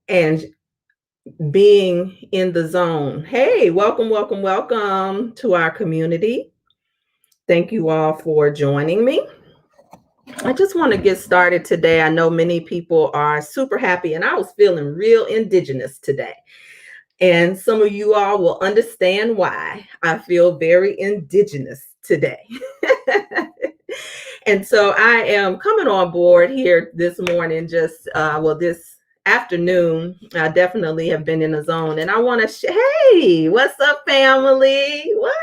and being in the zone. Hey, welcome, welcome, welcome to our community. Thank you all for joining me. I just want to get started today. I know many people are super happy, and I was feeling real indigenous today. And some of you all will understand why I feel very indigenous today. And so I am coming on board here this morning, this afternoon. I definitely have been in the zone, and I want to, hey, what's up, family? What?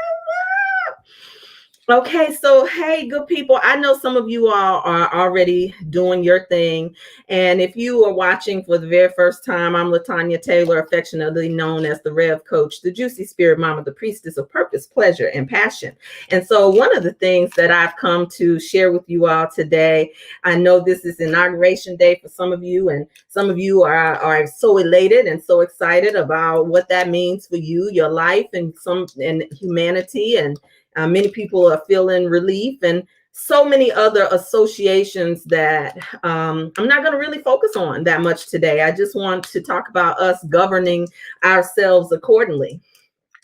Okay, so hey, good people. I know some of you all are already doing your thing. And if you are watching for the very first time, I'm LaTanya Taylor, affectionately known as the Revcoach, the juicy spirit mama, the priestess of purpose, pleasure, and passion. And so one of the things that I've come to share with you all today, I know this is Inauguration Day for some of you, and some of you are so elated and so excited about what that means for you, your life, and humanity, and many people are feeling relief, and so many other associations that I'm not going to really focus on that much today. I just want to talk about us governing ourselves accordingly.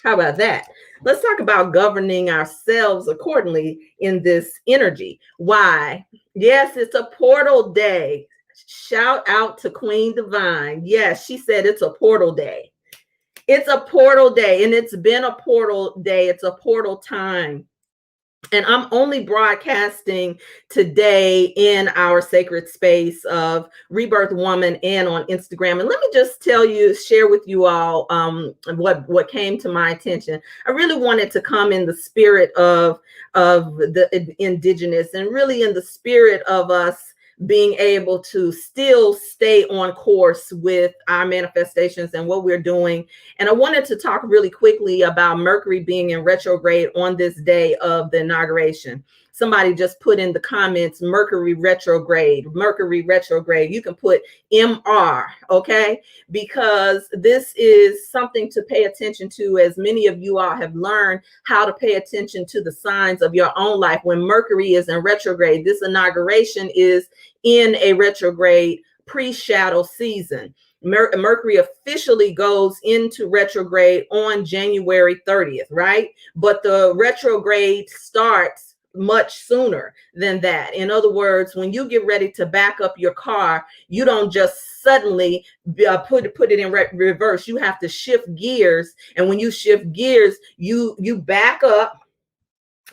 How about that? Let's talk about governing ourselves accordingly in this energy. Why? Yes, it's a portal day. Shout out to Queen Divine. Yes, she said it's a portal day. It's a portal day, and it's been a portal day. It's a portal time. And I'm only broadcasting today in our sacred space of Rebirth Woman and on Instagram. And let me just share with you all what came to my attention. I really wanted to come in the spirit of the indigenous, and really in the spirit of us being able to still stay on course with our manifestations and what we're doing. And I wanted to talk really quickly about Mercury being in retrograde on this day of the inauguration. Somebody just put in the comments, Mercury retrograde. You can put MR, okay? Because this is something to pay attention to, as many of you all have learned how to pay attention to the signs of your own life. When Mercury is in retrograde, this inauguration is in a retrograde pre-shadow season. Mercury officially goes into retrograde on January 30th, right? But the retrograde starts much sooner than that. In other words, when you get ready to back up your car, you don't just suddenly put it in reverse. You have to shift gears. And when you shift gears, you back up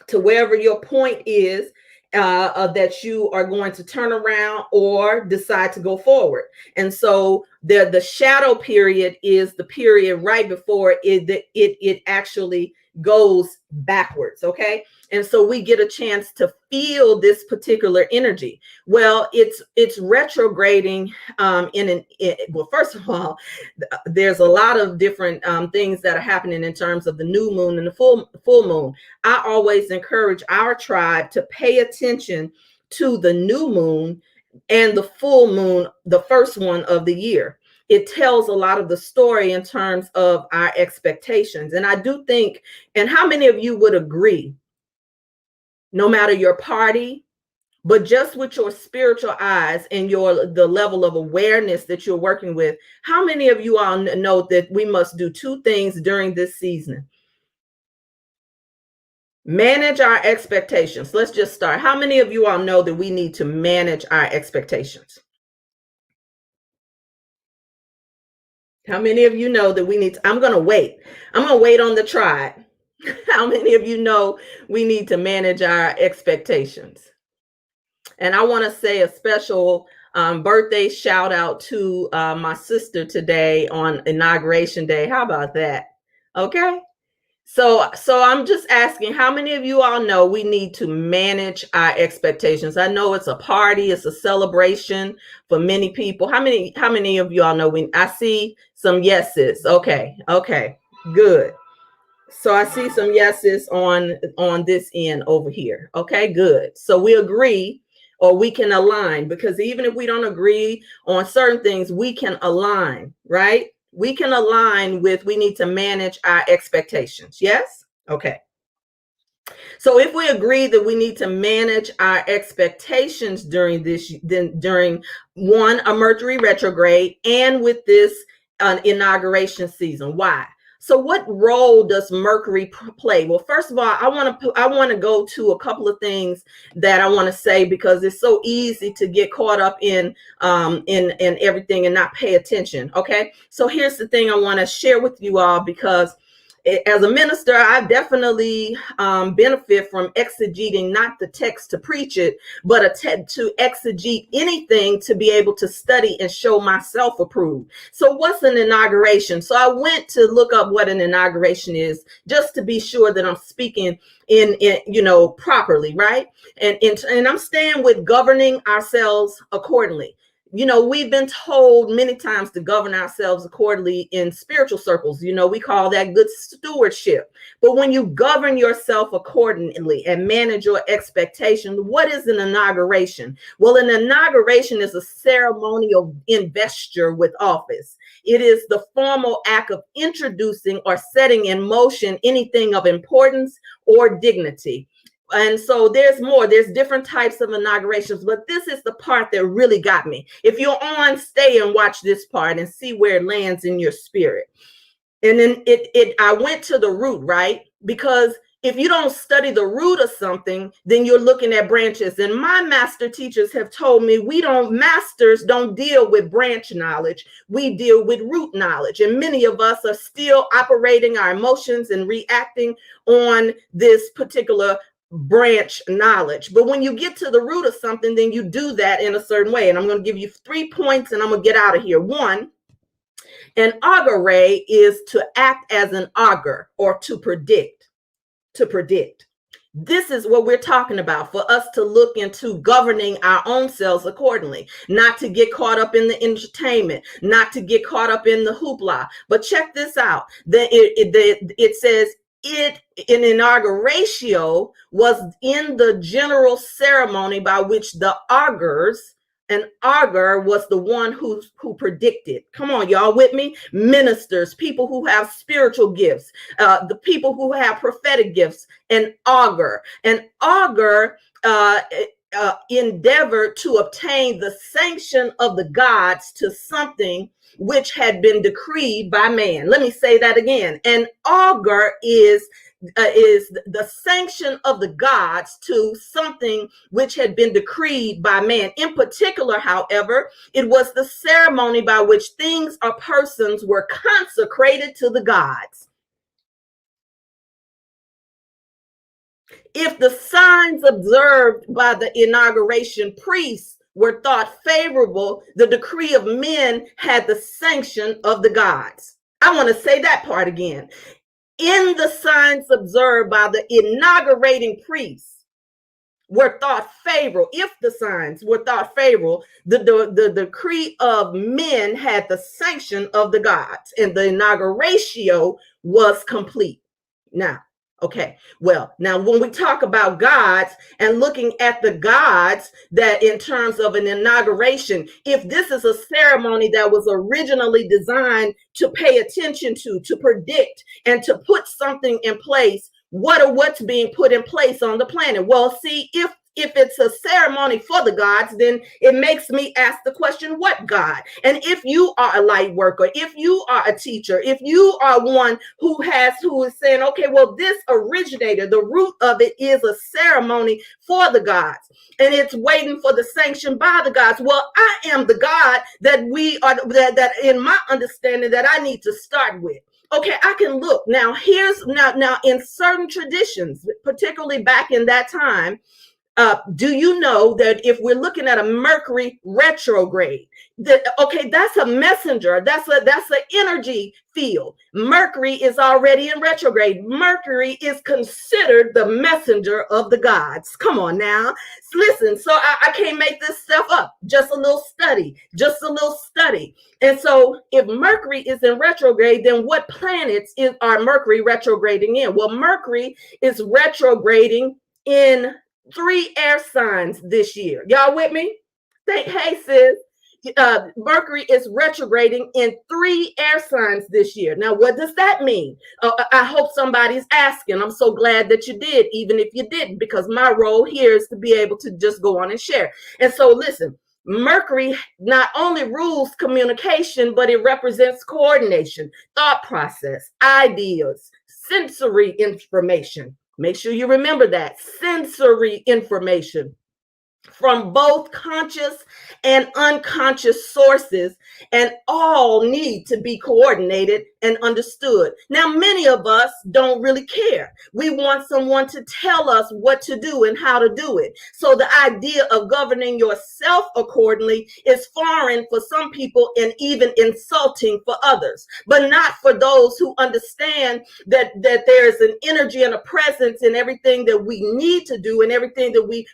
to wherever your point is, that you are going to turn around or decide to go forward. And so the shadow period is the period right before it actually goes backwards. Okay. And so we get a chance to feel this particular energy. Well, it's retrograding well, first of all, there's a lot of different things that are happening in terms of the new moon and the full moon. I always encourage our tribe to pay attention to the new moon and the full moon, the first one of the year. It tells a lot of the story in terms of our expectations. And I do think, and how many of you would agree, no matter your party, but just with your spiritual eyes and the level of awareness that you're working with, how many of you all know that we must do two things during this season? Manage our expectations. Let's just start. How many of you all know that we need to manage our expectations? How many of you know that we need to, I'm going to wait on the tribe. How many of you know we need to manage our expectations? And I want to say a special birthday shout out to my sister today on Inauguration Day. How about that? Okay. So I'm just asking, how many of you all know we need to manage our expectations? I know it's a party, it's a celebration for many people. How many of you all know I see some yeses. Okay, good. So I see some yeses on this end over here. Okay, good. So we agree, or we can align, because even if we don't agree on certain things, we can align, right? We can align with, we need to manage our expectations. Yes? Okay. So if we agree that we need to manage our expectations during during one, a Mercury retrograde, and with this inauguration season. Why? So what role does Mercury play? Well, first of all, I want to go to a couple of things that I want to say, because it's so easy to get caught up in everything and not pay attention. Okay, so here's the thing I want to share with you all, because as a minister, I definitely benefit from exegeting not the text to preach it, but to exegete anything to be able to study and show myself approved. So what's an inauguration? So I went to look up what an inauguration is, just to be sure that I'm speaking in properly, right? And I'm staying with governing ourselves accordingly. We've been told many times to govern ourselves accordingly in spiritual circles. We call that good stewardship. But when you govern yourself accordingly and manage your expectations, what is an inauguration? Well, an inauguration is a ceremonial investiture with office. It is the formal act of introducing or setting in motion anything of importance or dignity. And so there's different types of inaugurations, but this is the part that really got me. If you're on, stay and watch this part and see where it lands in your spirit. And then I went to the root, right? Because if you don't study the root of something, then you're looking at branches. And my master teachers have told me masters don't deal with branch knowledge. We deal with root knowledge. And many of us are still operating our emotions and reacting on this particular branch knowledge. But when you get to the root of something, then you do that in a certain way. And I'm going to give you 3 points and I'm going to get out of here. 1, an augury is to act as an augur, or to predict. This is what we're talking about, for us to look into governing our own selves accordingly, not to get caught up in the entertainment, not to get caught up in the hoopla. But check this out. It says an inauguration was in the general ceremony by which the augurs, an augur was the one who predicted. Come on, y'all with me? Ministers, people who have spiritual gifts, the people who have prophetic gifts, an augur. An augur endeavored to obtain the sanction of the gods to something which had been decreed by man. Let me say that again. An augur is the sanction of the gods to something which had been decreed by man. In particular, however, it was the ceremony by which things or persons were consecrated to the gods. If the signs observed by the inauguration priests were thought favorable, the decree of men had the sanction of the gods. I want to say that part again. In the signs observed by the inaugurating priests were thought favorable, if the signs were thought favorable, the decree of men had the sanction of the gods, and the inauguration was complete. Now, okay, well, now when we talk about gods and looking at the gods, that in terms of an inauguration, if this is a ceremony that was originally designed to pay attention to predict, and to put something in place, what's being put in place on the planet? Well, see, if it's a ceremony for the gods, then it makes me ask the question, what God? And if you are a light worker, if you are a teacher, if you are one who is saying, okay, well, this originated, the root of it is a ceremony for the gods, and it's waiting for the sanction by the gods. Well, I am the God that that in my understanding that I need to start with. Okay, I can look now. Now in certain traditions, particularly back in that time, do you know that if we're looking at a Mercury retrograde, that's a messenger, that's an energy field. Mercury is already in retrograde. Mercury is considered the messenger of the gods. Come on now, listen. So I can't make this stuff up. Just a little study. And so if Mercury is in retrograde, then what planets are Mercury retrograding in? Well, Mercury is retrograding in 3 air signs this year. Y'all with me? Hey, sis. Mercury is retrograding in 3 air signs this year. Now, what does that mean? I hope somebody's asking. I'm so glad that you did, even if you didn't, because my role here is to be able to just go on and share. And so listen, Mercury not only rules communication, but it represents coordination, thought process, ideas, sensory information. Make sure you remember that. Sensory information from both conscious and unconscious sources, and all need to be coordinated and understood. Now, many of us don't really care. We want someone to tell us what to do and how to do it. So the idea of governing yourself accordingly is foreign for some people and even insulting for others, but not for those who understand that there is an energy and a presence in everything that we need to do and everything that we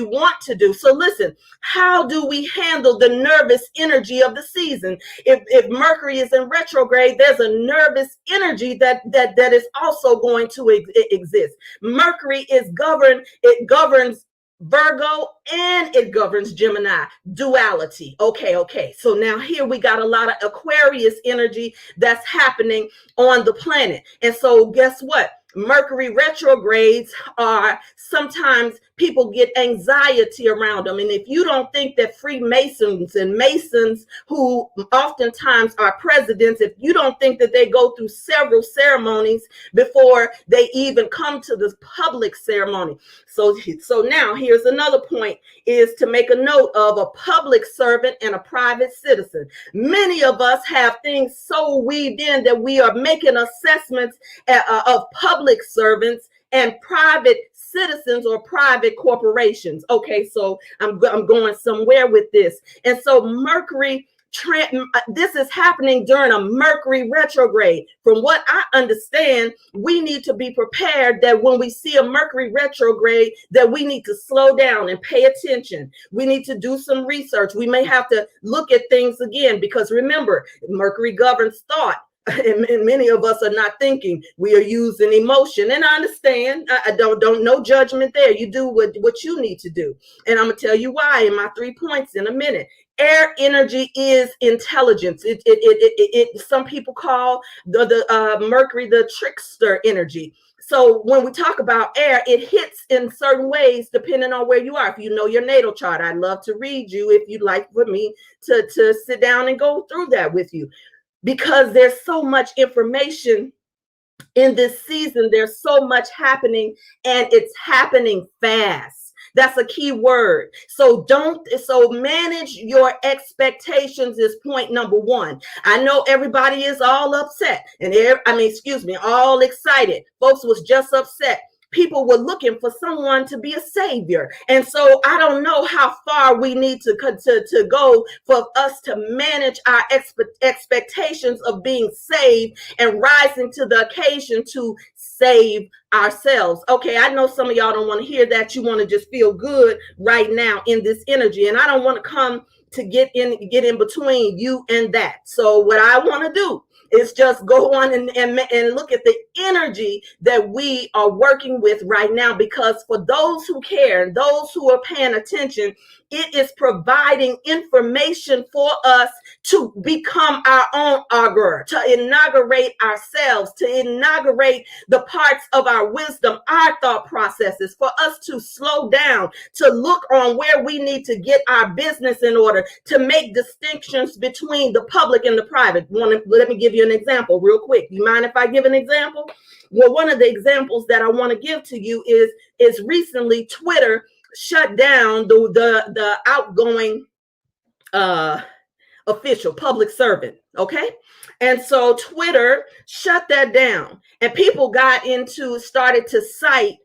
want to do. So listen, how do we handle the nervous energy of the season? If Mercury is in retrograde, there's a nervous energy that is also going to exist. Mercury is it governs Virgo and it governs Gemini, duality. Okay. So now here we got a lot of Aquarius energy that's happening on the planet. And so guess what? Mercury retrogrades are sometimes people get anxiety around them. And if you don't think that Freemasons and Masons, who oftentimes are presidents, if you don't think that they go through several ceremonies before they even come to this public ceremony. So now here's another point, is to make a note of a public servant and a private citizen. Many of us have things so weaved in that we are making assessments of public servants and private citizens or private corporations. Okay, so I'm going somewhere with this. And so Mercury, this is happening during a Mercury retrograde. From what I understand, we need to be prepared that when we see a Mercury retrograde, that we need to slow down and pay attention. We need to do some research. We may have to look at things again, because remember, Mercury governs thought. And many of us are not thinking. We are using emotion, and I understand. I don't no judgment there. You do what you need to do, and I'm gonna tell you why in my 3 points in a minute. Air energy is intelligence. It some people call the Mercury the trickster energy. So when we talk about air, it hits in certain ways depending on where you are. If you know your natal chart, I'd love to read you if you'd like for me to sit down and go through that with you. Because there's so much information in this season, there's so much happening, and it's happening fast. That's a key word. So manage your expectations is point number 1. I know everybody is all upset and all excited. Folks was just upset. People were looking for someone to be a savior. And so I don't know how far we need to go for us to manage our expectations of being saved and rising to the occasion to save ourselves. Okay, I know some of y'all don't want to hear that. You want to just feel good right now in this energy. And I don't want to come to get in between you and that. So what I want to do is just go on and look at the energy that we are working with right now, because for those who care, those who are paying attention, it is providing information for us to become our own augur, to inaugurate ourselves, to inaugurate the parts of our wisdom, our thought processes, for us to slow down, to look on where we need to get our business in order, to make distinctions between the public and the private. Let me give you an example real quick. You mind if I give an example? Well, one of the examples that I want to give to you is recently Twitter shut down the outgoing official public servant. Okay. And so Twitter shut that down, and people started to cite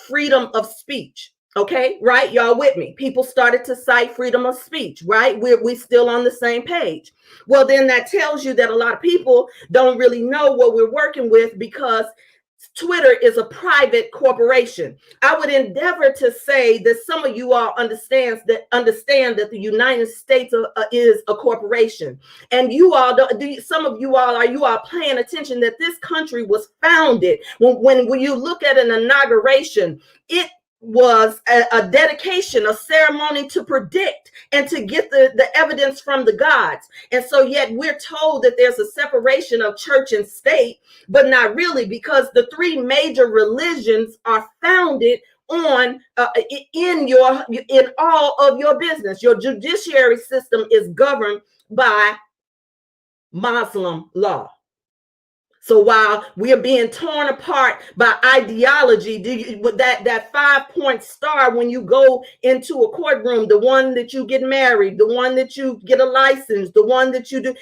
freedom of speech. Okay, right? Y'all with me? People started to cite freedom of speech, right? We're still on the same page. Well, then that tells you that a lot of people don't really know what we're working with, because Twitter is a private corporation. I would endeavor to say that some of you all understand that the United States is a corporation, and you all some of you all are paying attention that this country was founded. When you look at an inauguration, was a dedication, a ceremony to predict and to get the evidence from the gods. And so yet we're told that there's a separation of church and state, but not really, because the three major religions are founded on in all of your business. Your judiciary system is governed by Muslim law. So while we are being torn apart by ideology, with that 5-point star when you go into a courtroom, the one that you get married, the one that you get a license, the one that you do.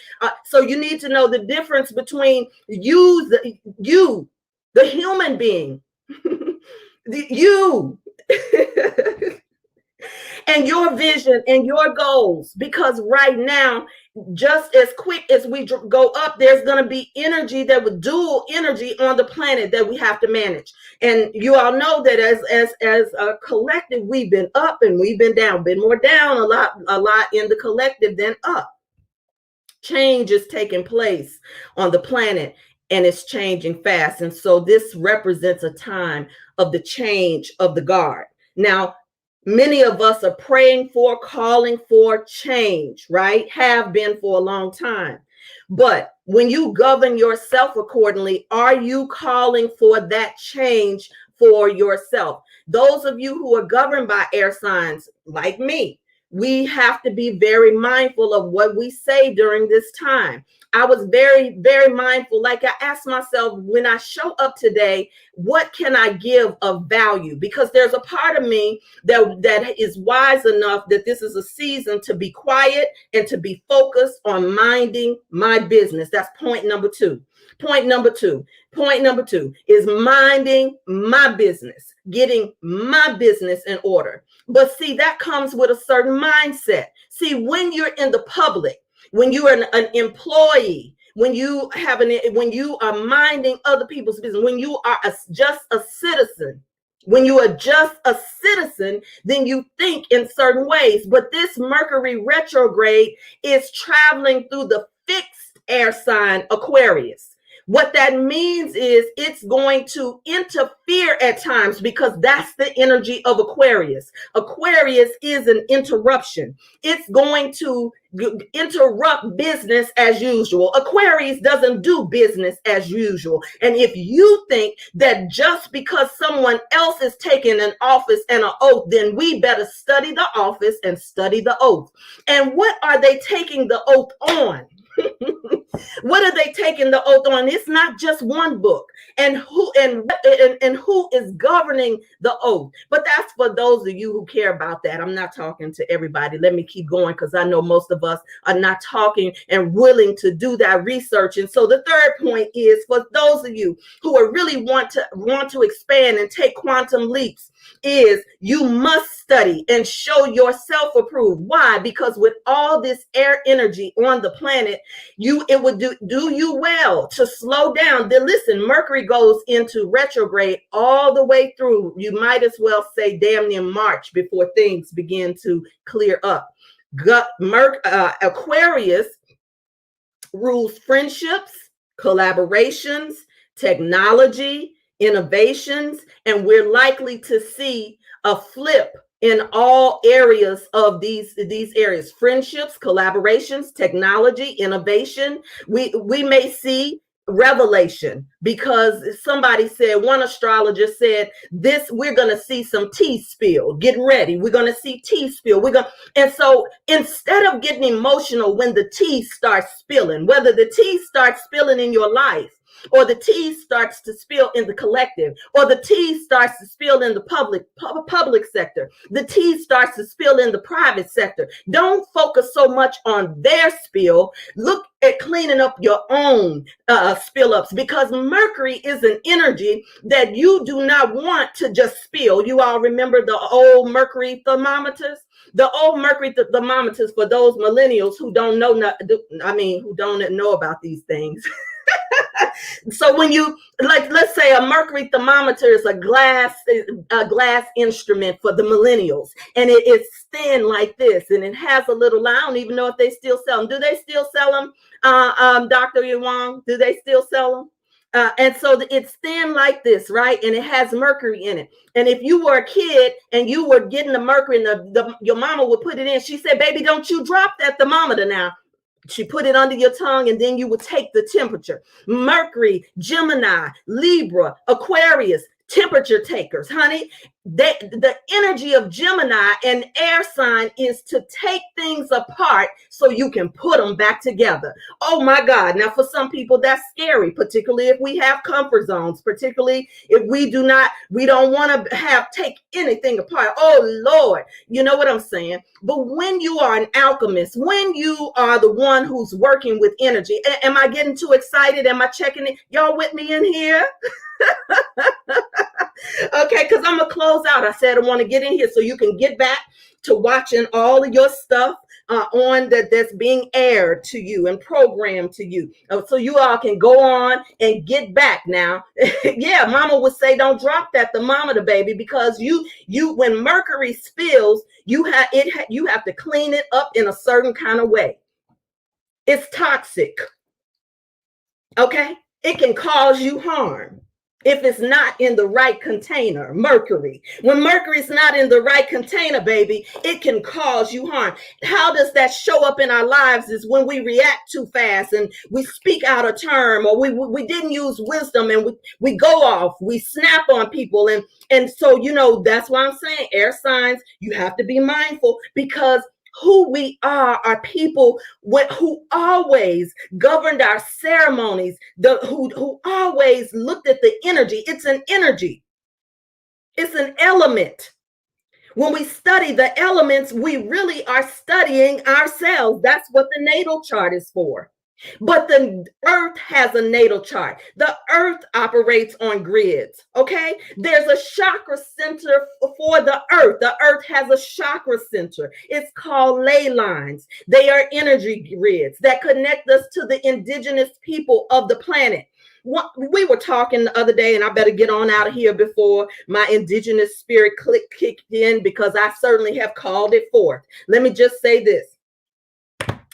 So you need to know the difference between the human being, you. And your vision and your goals, because right now, just as quick as we go up, there's going to be energy that would dual energy on the planet that we have to manage. And you all know that as a collective, we've been up and we've been down, been more down a lot in the collective than up. Change is taking place on the planet, and it's changing fast. And so this represents a time of the change of the guard. Now, many of us are praying for, calling for change, right? Have been for a long time. But when you govern yourself accordingly, are you calling for that change for yourself? Those of you who are governed by air signs, like me, we have to be very mindful of what we say during this time. I was very, very mindful. Like I asked myself, when I show up today, what can I give of value? Because there's a part of me that is wise enough that this is a season to be quiet and to be focused on minding my business. That's point number two. Point number two is minding my business, getting my business in order. But see, that comes with a certain mindset. See, when you're in the public, when you are an employee, when you are minding other people's business, when you are just a citizen, then you think in certain ways. But this Mercury retrograde is traveling through the fixed air sign Aquarius. What that means is it's going to interfere at times, because that's the energy of Aquarius. Aquarius is an interruption. It's going to interrupt business as usual. Aquarius doesn't do business as usual. And if you think that just because someone else is taking an office and an oath, then we better study the office and study the oath. And what are they taking the oath on? What are they taking the oath on? It's not just one book. And who is governing the oath? But that's for those of you who care about that. I'm not talking to everybody. Let me keep going, because I know most of us are not talking and willing to do that research. And so the third point is for those of you who are really want to expand and take quantum leaps, is you must study and show yourself approved. Why? Because with all this air energy on the planet, it would do you well to slow down. Then listen, Mercury goes into retrograde all the way through. You might as well say damn near March before things begin to clear up. Aquarius rules friendships, collaborations, technology, innovations, and we're likely to see a flip in all areas of these areas: friendships, collaborations, technology, innovation. We may see revelation, because somebody said, one astrologer said this, we're going to see some tea spill. Get ready. We're going to see tea spill. And so instead of getting emotional when the tea starts spilling, whether the tea starts spilling in your life, or the tea starts to spill in the collective, or the tea starts to spill in the public sector, the tea starts to spill in the private sector, don't focus so much on their spill. Look at cleaning up your own spill ups, because Mercury is an energy that you do not want to just spill. You all remember the old Mercury thermometers? The old Mercury thermometers, for those millennials who don't know, who don't know about these things. So when you, like, let's say a Mercury thermometer is a glass instrument for the millennials, and it is thin like this, and it has a little, I don't even know if they still sell them. Do they still sell them, Dr. Yuan? Do they still sell them? And so it's thin like this, right? And it has mercury in it. And if you were a kid and you were getting the mercury and your mama would put it in, she said, baby, don't you drop that thermometer now. She put it under your tongue and then you would take the temperature. Mercury, Gemini, Libra, Aquarius, temperature takers, honey. The energy of Gemini and air sign is to take things apart so you can put them back together. Oh my God. Now for some people that's scary, particularly if we have comfort zones, particularly if we don't want to take anything apart. Oh Lord, you know what I'm saying? But when you are an alchemist, when you are the one who's working with energy, am I getting too excited? Am I checking it? Y'all with me in here? Okay, because I'm gonna close out. I said I want to get in here so you can get back to watching all of your stuff on that's being aired to you and programmed to you, so you all can go on and get back now. Yeah, mama would say don't drop that thermometer, baby, because you when mercury spills, you have to clean it up in a certain kind of way. It's toxic. Okay, it can cause you harm if it's not in the right container. Mercury, when mercury is not in the right container, baby, it can cause you harm. How does that show up in our lives? Is when we react too fast and we speak out of term, or we didn't use wisdom and we go off, we snap on people. And so, that's why I'm saying air signs, you have to be mindful, because who we are people who always governed our ceremonies, who always looked at the energy. It's an energy. It's an element. When we study the elements, we really are studying ourselves. That's what the natal chart is for. But the earth has a natal chart. The earth operates on grids. Okay, there's a chakra center for the earth. The earth has a chakra center. It's called ley lines. They are energy grids that connect us to the indigenous people of the planet. We were talking the other day, and I better get on out of here before my indigenous spirit kicked in, because I certainly have called it forth. Let me just say this.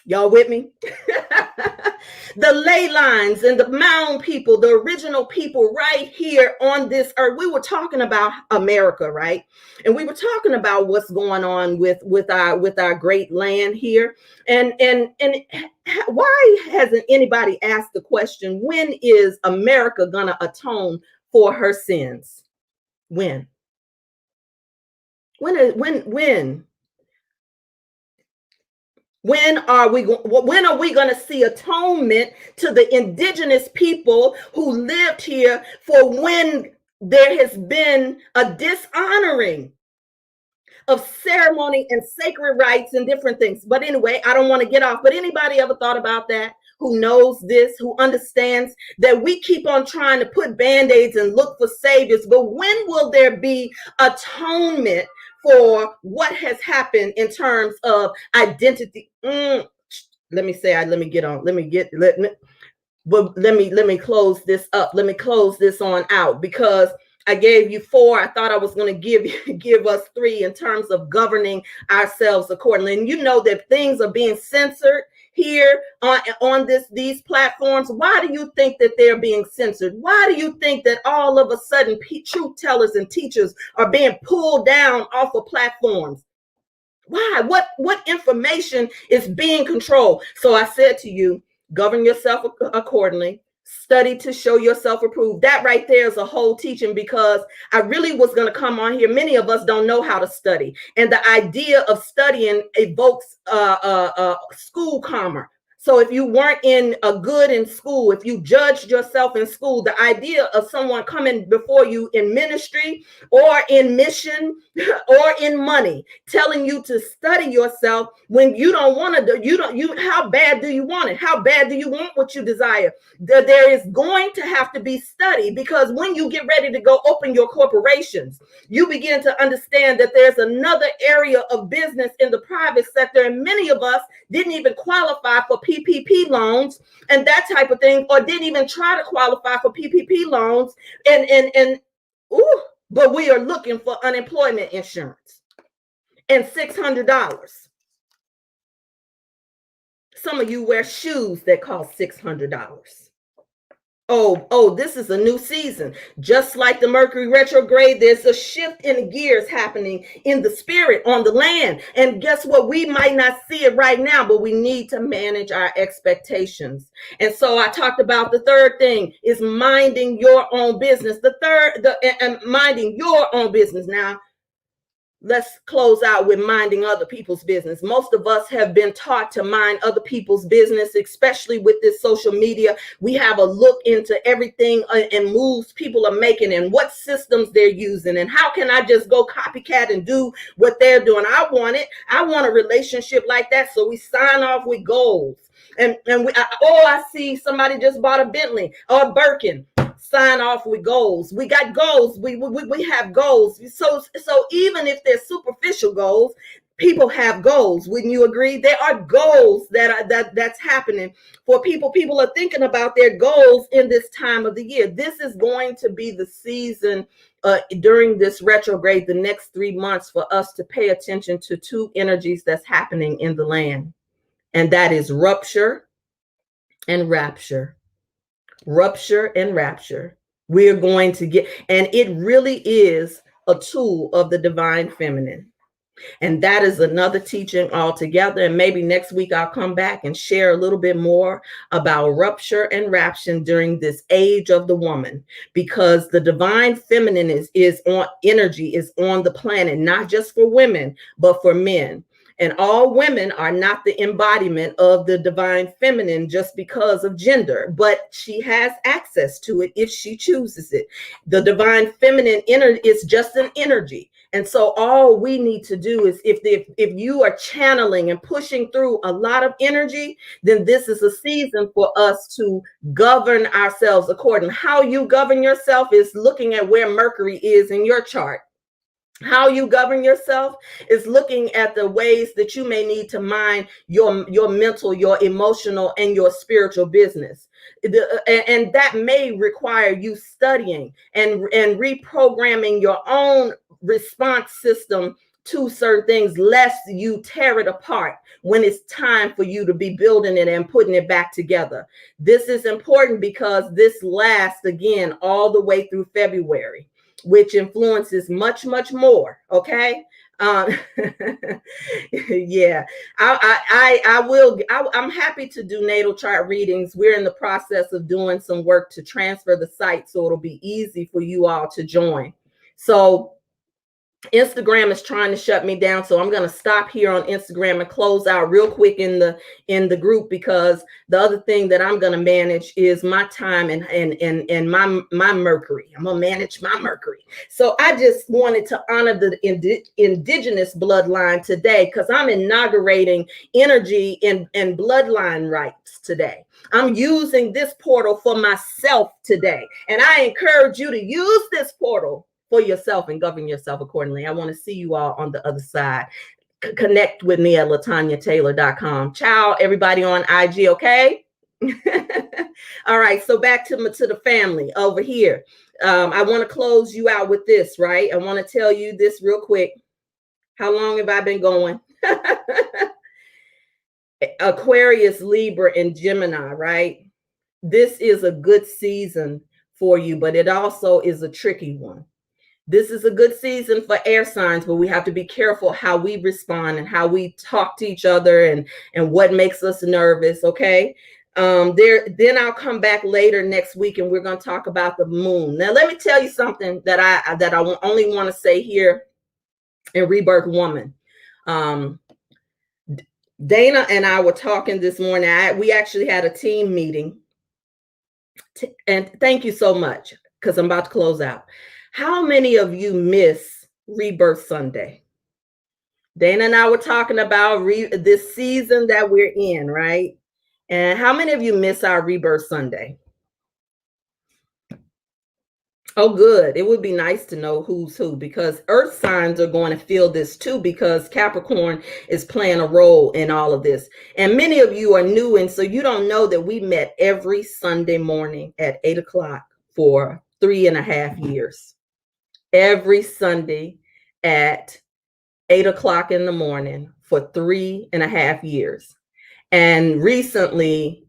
Y'all with me? The ley lines and the mound people, the original people right here on this earth. We were talking about America, right? And we were talking about what's going on with our great land here. And why hasn't anybody asked the question, when is America gonna atone for her sins? When? When are we going to see atonement to the indigenous people who lived here for when there has been a dishonoring of ceremony and sacred rites and different things? But anyway, I don't want to get off. But anybody ever thought about that? Who knows this, who understands that we keep on trying to put band-aids and look for saviors, but when will there be atonement for what has happened in terms of identity? Let me close this up. Let me close this on out, because I gave you 4. I thought I was going to give us 3 in terms of governing ourselves accordingly. And you know that things are being censored here on these platforms. Why do you think that they're being censored? Why do you think that all of a sudden truth tellers and teachers are being pulled down off of platforms? Why? What information is being controlled? So I said to you, govern yourself accordingly. Study to show yourself approved. That right there is a whole teaching, because I really was going to come on here. Many of us don't know how to study. And the idea of studying evokes school karma. So if you weren't good in school, if you judged yourself in school, the idea of someone coming before you in ministry or in mission or in money, telling you to study yourself when you don't want to, how bad do you want it? How bad do you want what you desire? There is going to have to be study, because when you get ready to go open your corporations, you begin to understand that there's another area of business in the private sector. And many of us didn't even qualify for PPP loans and that type of thing, or didn't even try to qualify for PPP loans. But we are looking for unemployment insurance and $600. Some of you wear shoes that cost $600. this is a new season. Just like the Mercury retrograde, there's a shift in the gears happening in the spirit on the land. And guess what? We might not see it right now, but we need to manage our expectations. And so I talked about the third thing is minding your own business. And minding your own business. Now, let's close out with minding other people's business. Most of us have been taught to mind other people's business, especially with this social media. We have a look into everything and moves people are making and what systems they're using. And how can I just go copycat and do what they're doing? I want it. I want a relationship like that. So we sign off with goals. I see somebody just bought a Bentley or a Birkin. Sign off with goals. We got goals. We have goals. So even if they're superficial goals, people have goals. Wouldn't you agree? There are goals that's happening for people. People are thinking about their goals in this time of the year. This is going to be the season during this retrograde, the next 3 months, for us to pay attention to two energies that's happening in the land, and that is rupture and rapture. Rupture and rapture. We're going to get, and it really is a tool of the divine feminine. And that is another teaching altogether. And maybe next week I'll come back and share a little bit more about rupture and rapture during this age of the woman, because the divine feminine is on energy, is on the planet, not just for women, but for men. And all women are not the embodiment of the divine feminine just because of gender, but she has access to it if she chooses it. The divine feminine is just an energy. And so all we need to do is, if you are channeling and pushing through a lot of energy, then this is a season for us to govern ourselves accordingly. How you govern yourself is looking at where Mercury is in your chart. How you govern yourself is looking at the ways that you may need to mind your mental, your emotional, and your spiritual business. And that may require you studying and reprogramming your own response system to certain things, lest you tear it apart when it's time for you to be building it and putting it back together. This is important because this lasts, again, all the way through February, which influences much more. Okay. Yeah, I'm happy to do natal chart readings. We're in the process of doing some work to transfer the site, so it'll be easy for you all to join. So Instagram is trying to shut me down, so I'm going to stop here on Instagram and close out real quick in the group, because the other thing that I'm going to manage is my time and my Mercury. I'm going to manage my Mercury. So I just wanted to honor the indigenous bloodline today, because I'm inaugurating energy and bloodline rights today. I'm using this portal for myself today, and I encourage you to use this portal for yourself and govern yourself accordingly. I want to see you all on the other side. Connect with me at LaTonyaTaylor.com. Ciao, everybody on IG, okay? All right, so back to the family over here. I want to close you out with this, right? I want to tell you this real quick. How long have I been going? Aquarius, Libra, and Gemini, right? This is a good season for you, but it also is a tricky one. This is a good season for air signs, but we have to be careful how we respond and how we talk to each other and what makes us nervous, okay? Then I'll come back later next week and we're going to talk about the moon. Now, let me tell you something that I only want to say here in Rebirth Woman. Dana and I were talking this morning. We actually had a team meeting. And thank you so much, because I'm about to close out. How many of you miss Rebirth Sunday? Dana and I were talking about this season that we're in, right? And how many of you miss our Rebirth Sunday? Oh, good. It would be nice to know who's who, because earth signs are going to feel this too, because Capricorn is playing a role in all of this. And many of you are new, and so you don't know that we met every Sunday morning at 8 o'clock for 3.5 years. Every Sunday at 8 o'clock in the morning for 3.5 years. And recently,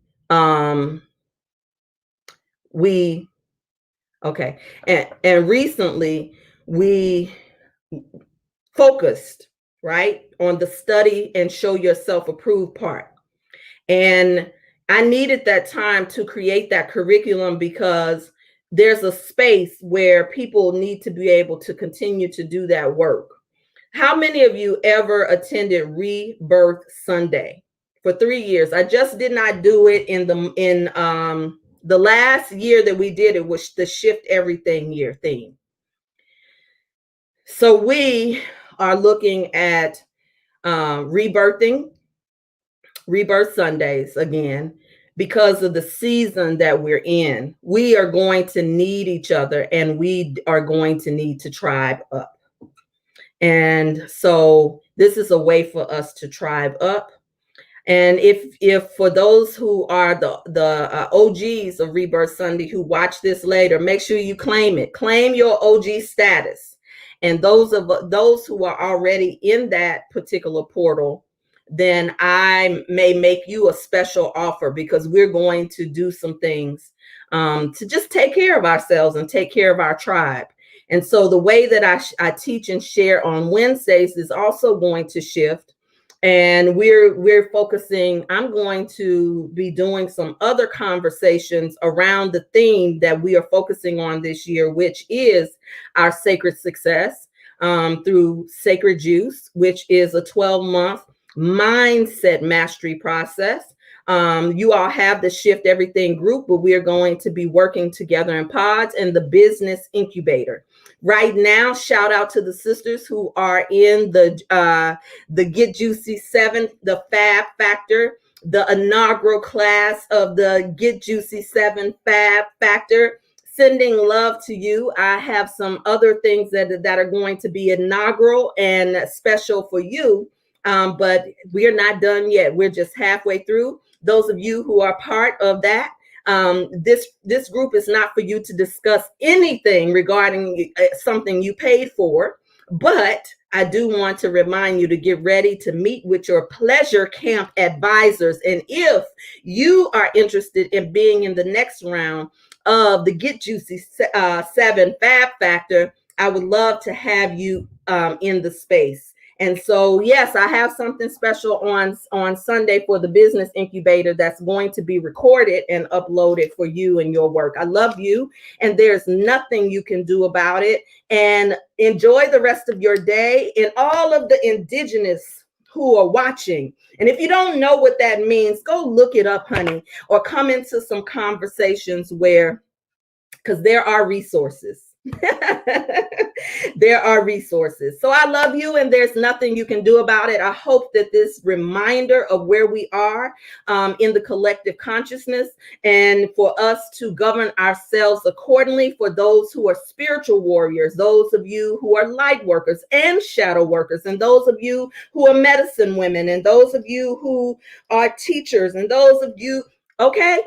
Okay. And recently we focused, right, on the study and show yourself approved part. And I needed that time to create that curriculum because there's a space where people need to be able to continue to do that work. How many of you ever attended Rebirth Sunday for 3 years? I just did not do it in the last year that we did it was the Shift Everything year theme. So we are looking at rebirth Sundays again because of the season that we're in. We are going to need each other, and we are going to need to tribe up. And so this is a way for us to tribe up. And if for those who are the OGs of Rebirth Sunday who watch this later, make sure you claim it. Claim your OG status. And those who are already in that particular portal, then I may make you a special offer because we're going to do some things to just take care of ourselves and take care of our tribe. And so the way that I teach and share on Wednesdays is also going to shift. And we're focusing, I'm going to be doing some other conversations around the theme that we are focusing on this year, which is our sacred success through Sacred Juice, which is a 12-month mindset mastery process. You all have the Shift Everything group, but we are going to be working together in pods and the business incubator. Right now, shout out to the sisters who are in the Get Juicy 7, the Fab Factor, the inaugural class of the Get Juicy 7 Fab Factor. Sending love to you. I have some other things that are going to be inaugural and special for you, but we are not done yet. We're just halfway through. Those of you who are part of that, this group is not for you to discuss anything regarding something you paid for, but I do want to remind you to get ready to meet with your pleasure camp advisors. And if you are interested in being in the next round of the Get Juicy 7 Fab Factor, I would love to have you in the space. And so, yes, I have something special on Sunday for the business incubator that's going to be recorded and uploaded for you and your work. I love you, and there's nothing you can do about it. And enjoy the rest of your day. And all of the indigenous who are watching, and if you don't know what that means, go look it up, honey, or come into some conversations because there are resources. There are resources. So I love you, and there's nothing you can do about it. I hope that this reminder of where we are in the collective consciousness, and for us to govern ourselves accordingly, for those who are spiritual warriors, those of you who are light workers and shadow workers, and those of you who are medicine women, and those of you who are teachers, and those of you, okay,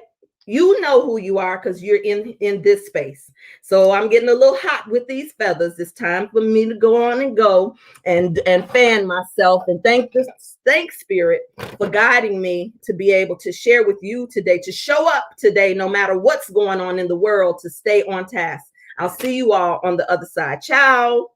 you know who you are because you're in this space. So I'm getting a little hot with these feathers. It's time for me to go on and go and fan myself, and thank Spirit for guiding me to be able to share with you today, to show up today, no matter what's going on in the world, to stay on task. I'll see you all on the other side. Ciao.